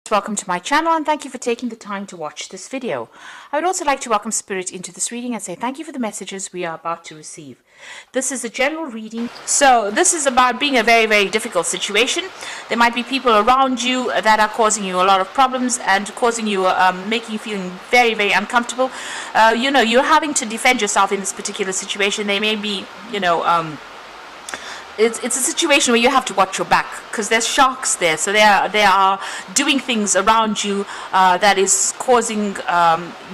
Welcome to my channel and thank you for taking the time to watch this video. I would also like to welcome Spirit into this reading and say thank you for the messages we are about to receive. This is a general reading, so this is about being a very difficult situation. There might be people around you that are causing you a lot of problems and causing you, making you feeling very uncomfortable. You're having to defend yourself in this particular situation. They may be, it's a situation where you have to watch your back because there's sharks there, so they are doing things around you that is causing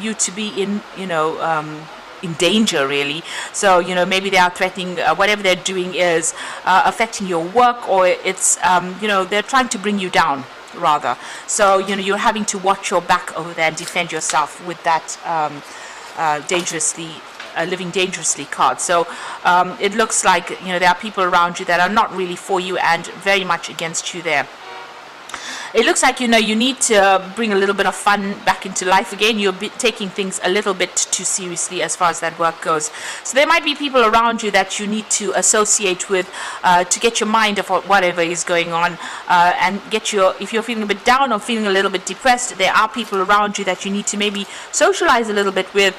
you to be in danger, really. So maybe they are threatening, whatever they're doing is affecting your work, or it's they're trying to bring you down rather. So you're having to watch your back over there and defend yourself with that living dangerously card. So it looks like there are people around you that are not really for you and very much against you there. It looks like you need to bring a little bit of fun back into life again. You're taking things a little bit too seriously as far as that work goes. So there might be people around you that you need to associate with to get your mind off whatever is going on, and if you're feeling a bit down or feeling a little bit depressed, there are people around you that you need to maybe socialize a little bit with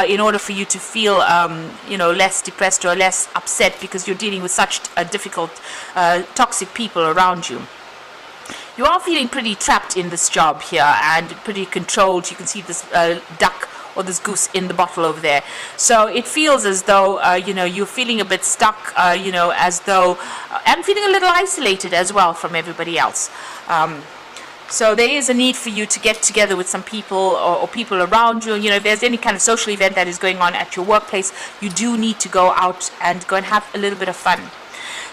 in order for you to feel less depressed or less upset, because you're dealing with such difficult toxic people around you. You are feeling pretty trapped in this job here and pretty controlled. You can see this duck or this goose in the bottle over there. So it feels as though you're feeling a bit stuck, as though and feeling a little isolated as well from everybody else. So there is a need for you to get together with some people or people around you. If there's any kind of social event that is going on at your workplace, you do need to go out and go and have a little bit of fun.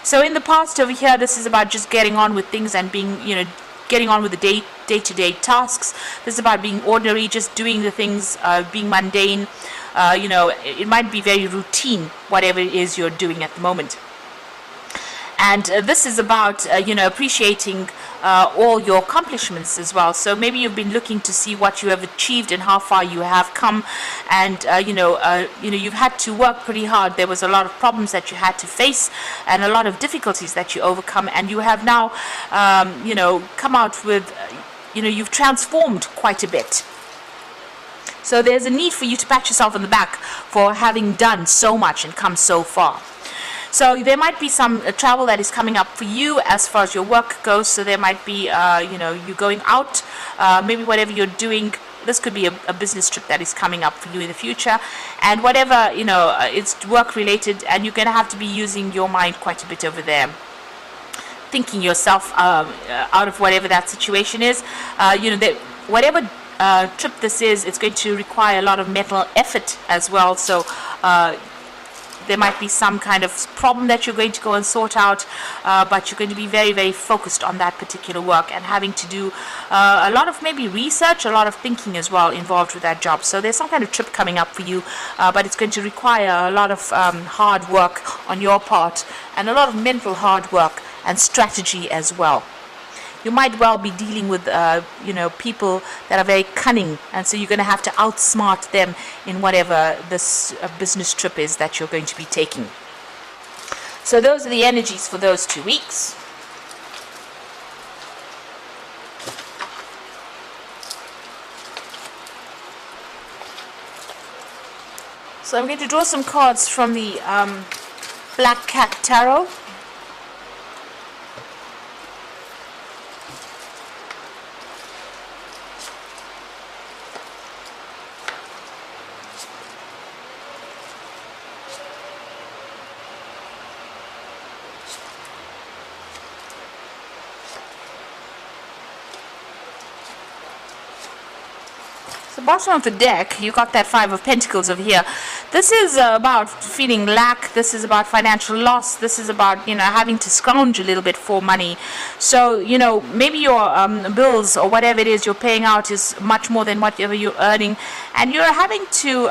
So in the past over here, this is about just getting on with things and being, getting on with the day-to-day tasks. This is about being ordinary, just doing the things, being mundane. It might be very routine, whatever it is you're doing at the moment. And this is about, appreciating all your accomplishments as well. So maybe you've been looking to see what you have achieved and how far you have come. And, you've had to work pretty hard. There was a lot of problems that you had to face and a lot of difficulties that you overcome. And you have now, come out with, you've transformed quite a bit. So there's a need for you to pat yourself on the back for having done so much and come so far. So there might be some travel that is coming up for you as far as your work goes. So there might be, you going out, maybe whatever you're doing. This could be a business trip that is coming up for you in the future. And whatever, it's work related, and you're going to have to be using your mind quite a bit over there, thinking yourself out of whatever that situation is. Whatever trip this is, it's going to require a lot of mental effort as well. So there might be some kind of problem that you're going to go and sort out, but you're going to be very focused on that particular work and having to do a lot of maybe research, a lot of thinking as well involved with that job. So there's some kind of trip coming up for you, but it's going to require a lot of hard work on your part and a lot of mental hard work and strategy as well. You might well be dealing with, people that are very cunning, and so you're going to have to outsmart them in whatever this business trip is that you're going to be taking. So those are the energies for those 2 weeks. So I'm going to draw some cards from the Black Cat Tarot. The bottom of the deck, you got that Five of Pentacles over here. This is about feeling lack. This is about financial loss. This is about having to scrounge a little bit for money. So maybe your bills or whatever it is you're paying out is much more than whatever you're earning, and you're having to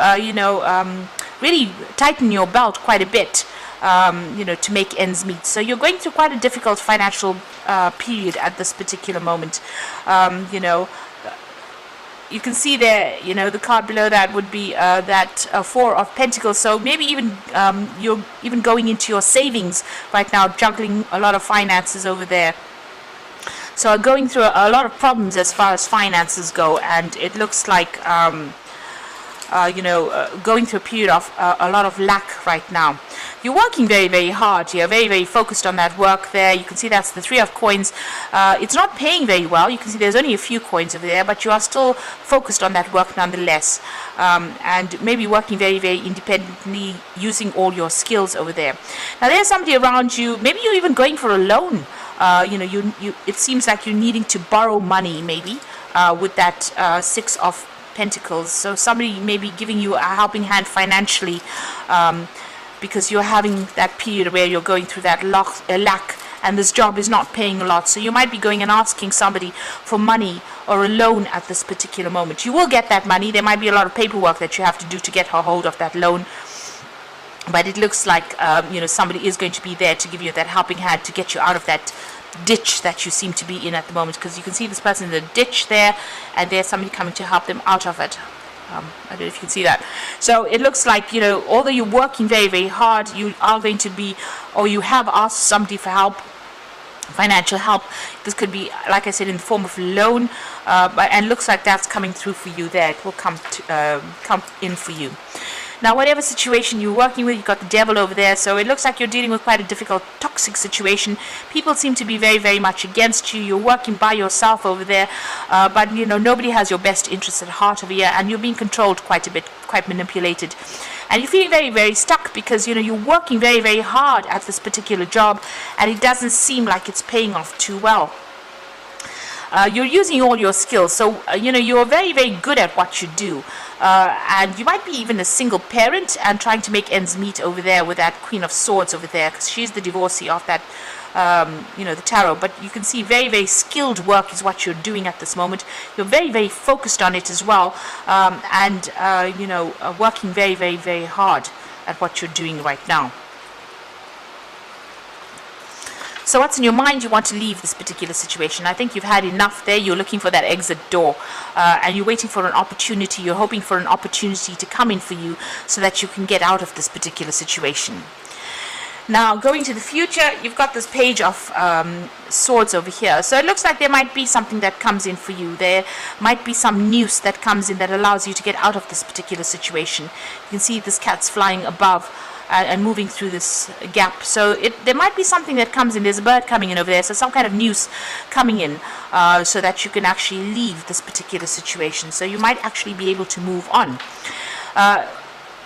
really tighten your belt quite a bit, to make ends meet. So you're going through quite a difficult financial period at this particular moment. You can see there, the card below that would be that Four of Pentacles. So maybe even you're even going into your savings right now, juggling a lot of finances over there. So are going through a lot of problems as far as finances go, and it looks like going through a period of a lot of lack right now. You're working very, very hard. You're very, very focused on that work there. You can see that's the 3 of coins. It's not paying very well. You can see there's only a few coins over there, but you are still focused on that work nonetheless. And maybe working very, very independently, using all your skills over there. Now there's somebody around you. Maybe you're even going for a loan. It seems like you're needing to borrow money, maybe, with that 6 of Pentacles. So somebody may be giving you a helping hand financially, because you're having that period where you're going through that lack, and this job is not paying a lot. So you might be going and asking somebody for money or a loan at this particular moment. You will get that money. There might be a lot of paperwork that you have to do to get a hold of that loan. But it looks like somebody is going to be there to give you that helping hand to get you out of that ditch that you seem to be in at the moment, because you can see this person in the ditch there, and there's somebody coming to help them out of it. I don't know if you can see that. So it looks like, although you're working very, very hard, you are going to be, or you have asked somebody for help, financial help. This could be, like I said, in the form of a loan, and looks like that's coming through for you there. It will come in for you. Now, whatever situation you're working with, you've got the devil over there, so it looks like you're dealing with quite a difficult, toxic situation. People seem to be very, very much against you. You're working by yourself over there, but, nobody has your best interests at heart over here, and you're being controlled quite a bit, quite manipulated. And you're feeling very, very stuck because, you're working very, very hard at this particular job, and it doesn't seem like it's paying off too well. You're using all your skills, so you're very, very good at what you do, and you might be even a single parent and trying to make ends meet over there with that Queen of Swords over there, because she's the divorcee of that the tarot. But you can see very, very skilled work is what you're doing at this moment. You're very, very focused on it as well, and working very, very, very hard at what you're doing right now. So what's in your mind? You want to leave this particular situation. I think you've had enough there. You're looking for that exit door, and you're waiting for an opportunity. You're hoping for an opportunity to come in for you so that you can get out of this particular situation. Now, going to the future, you've got this Page of Swords over here. So it looks like there might be something that comes in for you. There might be some news that comes in that allows you to get out of this particular situation. You can see this cat's flying above and moving through this gap. So there might be something that comes in. There's a bird coming in over there, so some kind of news coming in, so that you can actually leave this particular situation. So you might actually be able to move on.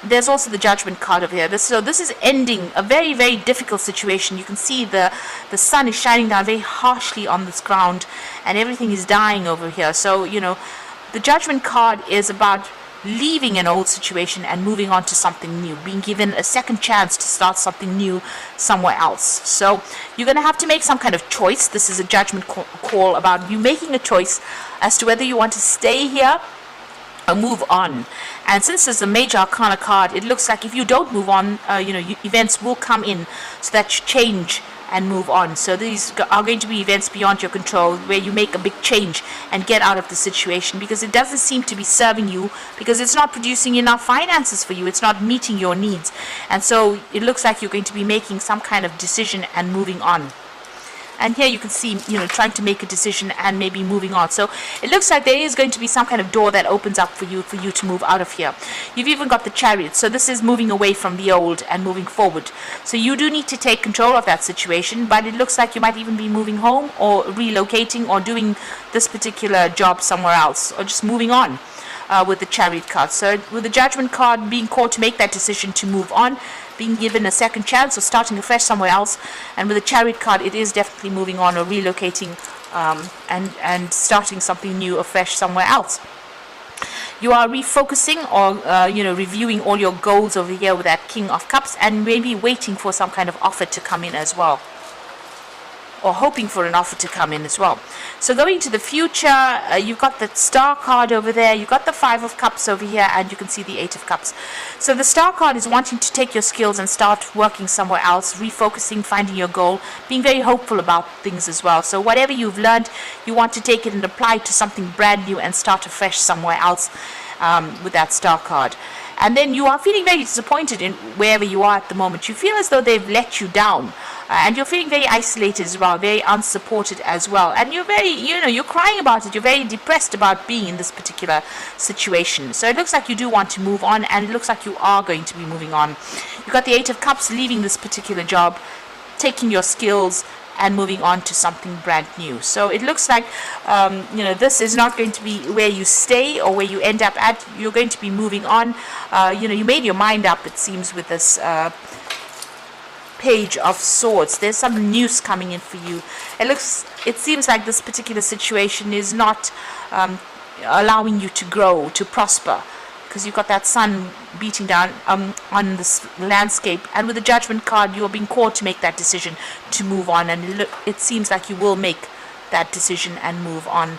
There's also the Judgment card over here. So this is ending a very, very difficult situation. You can see the sun is shining down very harshly on this ground, and everything is dying over here. So, the Judgment card is about leaving an old situation and moving on to something new, being given a second chance to start something new somewhere else. So you're going to have to make some kind of choice. This is a judgment call about you making a choice as to whether you want to stay here or move on. And since there's a Major Arcana card, it looks like if you don't move on, events will come in so that you change and move on. So these are going to be events beyond your control where you make a big change and get out of the situation, because it doesn't seem to be serving you, because it's not producing enough finances for you. It's not meeting your needs. And so it looks like you're going to be making some kind of decision and moving on. And here you can see, trying to make a decision and maybe moving on. So it looks like there is going to be some kind of door that opens up for you to move out of here. You've even got the Chariot. So this is moving away from the old and moving forward. So you do need to take control of that situation, but it looks like you might even be moving home or relocating or doing this particular job somewhere else, or just moving on. With the Chariot card. So with the Judgment card, being called to make that decision to move on, being given a second chance or starting afresh somewhere else, and with the Chariot card, it is definitely moving on or relocating, and starting something new afresh somewhere else. You are refocusing or reviewing all your goals over here with that King of Cups, and maybe waiting for some kind of offer to come in as well, or hoping for an offer to come in as well. So going to the future, you've got the Star card over there, you've got the 5 of Cups over here, and you can see the 8 of Cups. So the Star card is wanting to take your skills and start working somewhere else, refocusing, finding your goal, being very hopeful about things as well. So whatever you've learned, you want to take it and apply it to something brand new and start afresh somewhere else, with that Star card. And then you are feeling very disappointed in wherever you are at the moment. You feel as though they've let you down. and you're feeling very isolated as well, very unsupported as well, and you're very, you're crying about it, you're very depressed about being in this particular situation. So it looks like you do want to move on, and it looks like you are going to be moving on. You've got the Eight of Cups, leaving this particular job, taking your skills and moving on to something brand new. So it looks like this is not going to be where you stay or where you end up at. You're going to be moving on. You made your mind up, it seems, with this Page of Swords. There's some news coming in for you. It seems like this particular situation is not allowing you to grow, to prosper, because you've got that sun beating down on this landscape, and with the Judgment card, you are being called to make that decision to move on, and it seems like you will make that decision and move on.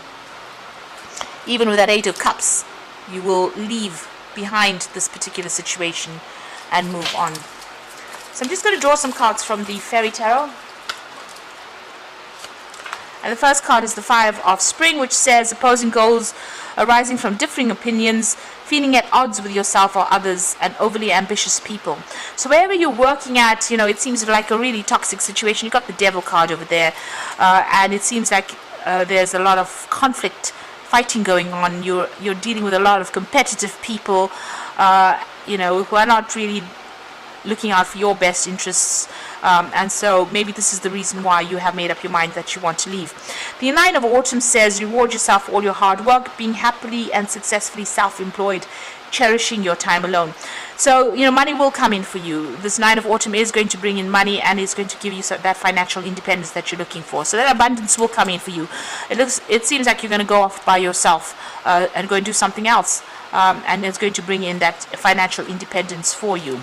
Even with that Eight of Cups, you will leave behind this particular situation and move on. So I'm just going to draw some cards from the Fairy Tarot. And the first card is the Five of Spring, which says opposing goals arising from differing opinions, feeling at odds with yourself or others, and overly ambitious people. So wherever you're working at, it seems like a really toxic situation. You've got the Devil card over there, and it seems like there's a lot of conflict, fighting going on. You're dealing with a lot of competitive people, who are not really looking out for your best interests, and so maybe this is the reason why you have made up your mind that you want to leave. The Nine of Autumn says reward yourself for all your hard work, being happily and successfully self-employed, cherishing your time alone. So money will come in for you. This Nine of Autumn is going to bring in money, and it's going to give you that financial independence that you're looking for. So that abundance will come in for you. It seems like you're going to go off by yourself and go and do something else, and it's going to bring in that financial independence for you.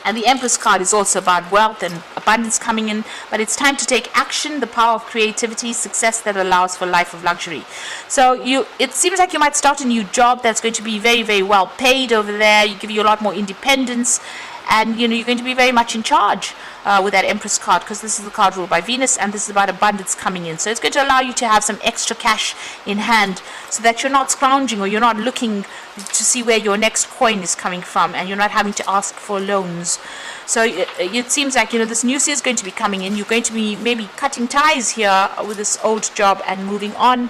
And the Empress card is also about wealth and abundance coming in, but it's time to take action, the power of creativity, success that allows for a life of luxury. So it seems like you might start a new job that's going to be very, very well paid over there. You give you a lot more independence, and you're going to be very much in charge with that Empress card, because this is the card ruled by Venus, and this is about abundance coming in. So it's going to allow you to have some extra cash in hand, so that you're not scrounging, or you're not looking to see where your next coin is coming from, and you're not having to ask for loans. So it seems like this news is going to be coming in. You're going to be maybe cutting ties here with this old job and moving on,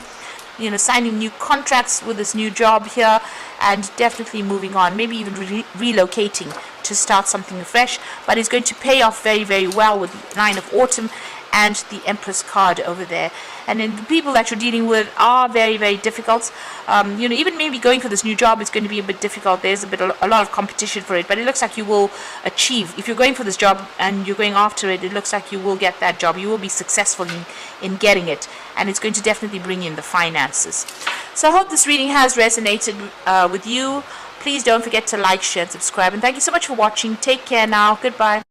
signing new contracts with this new job here, and definitely moving on, maybe even relocating to start something fresh. But it's going to pay off very, very well with the Nine of Autumn and the Empress card over there. And then the people that you're dealing with are very, very difficult. Even maybe going for this new job is going to be a bit difficult. There's a lot of competition for it, but it looks like you will achieve. If you're going for this job and you're going after it, it looks like you will get that job. You will be successful in getting it, and it's going to definitely bring in the finances. So I hope this reading has resonated with you. Please don't forget to like, share, and subscribe. And thank you so much for watching. Take care now. Goodbye.